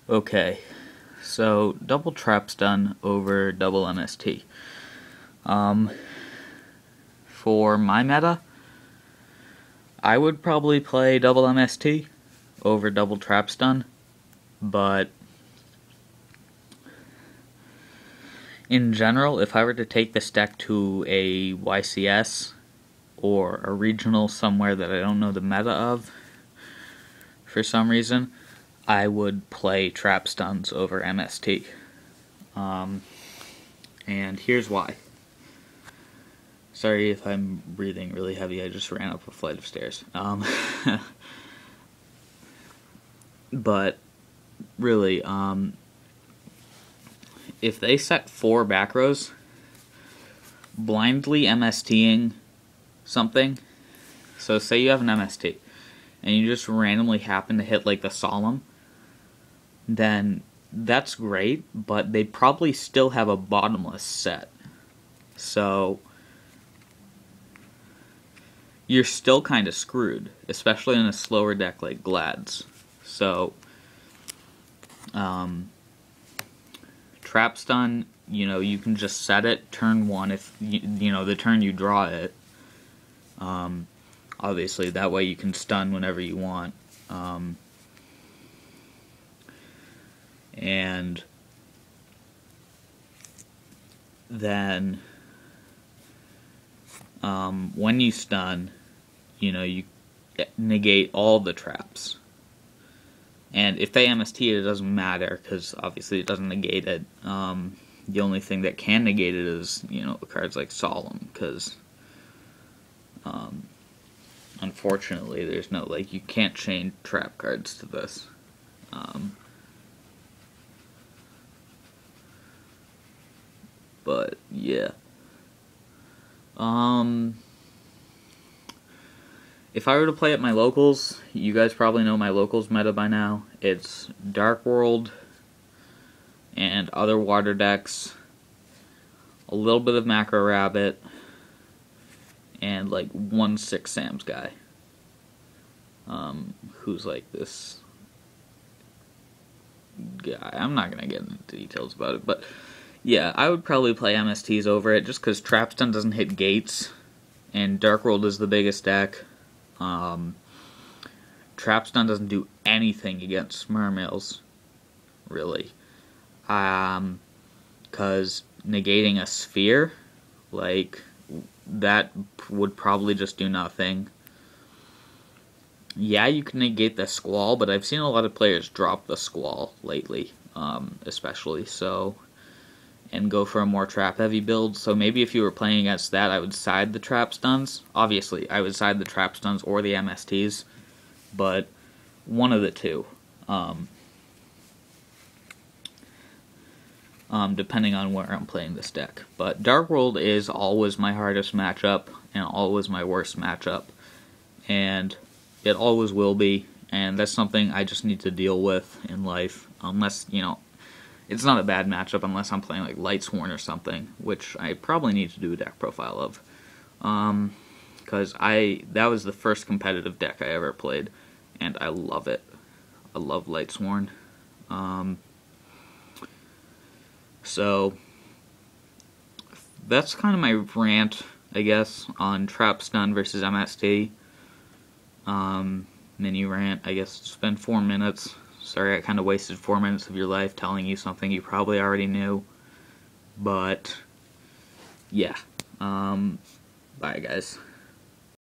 Okay, so double trap stun over double MST. Um, for my meta, I would probably play double MST over double trap stun, but in general, if I were to take this deck to a YCS or a regional somewhere that I don't know the meta of, for some reason, I would play trap stuns over MST. And here's why. Sorry if I'm breathing really heavy, I just ran up a flight of stairs. But really, if they set 4 back rows, blindly MSTing something, so say you have an MST, and you just randomly happen to hit like the Solemn, then that's great, but they probably still have a bottomless set. So you're still kind of screwed, especially in a slower deck like Glad's. So, trap stun, you can just set it turn 1 if, the turn you draw it. Obviously, that way you can stun whenever you want. And then when you stun, you negate all the traps. And if they MST it, it doesn't matter, because obviously it doesn't negate it. The only thing that can negate it is, cards like Solemn, because unfortunately there's no, you can't chain trap cards to this. But, yeah. If I were to play at my locals, you guys probably know my locals meta by now. It's Dark World and other water decks, a little bit of Macro Rabbit, and 1/6 Sam's guy. Who's this guy. I'm not gonna get into details about it, but yeah, I would probably play MSTs over it just because Trap Stun doesn't hit gates, and Dark World is the biggest deck. Trap Stun doesn't do anything against Mermails, really. Because negating a sphere, that would probably just do nothing. Yeah, you can negate the Squall, but I've seen a lot of players drop the Squall lately, especially, so, and go for a more trap-heavy build. So maybe if you were playing against that, I would side the trap stuns. Obviously, I would side the trap stuns or the MSTs, but one of the two. Depending on where I'm playing this deck. But Dark World is always my hardest matchup, and always my worst matchup. And it always will be, and that's something I just need to deal with in life, unless, it's not a bad matchup unless I'm playing Lightsworn or something, which I probably need to do a deck profile of. Because that was the first competitive deck I ever played, and I love it. I love Lightsworn. So, that's kind of my rant, I guess, on Trap Stun versus MST. Mini rant, I guess. It's been 4 minutes. Sorry I kind of wasted 4 minutes of your life telling you something you probably already knew. But, yeah. Bye, guys.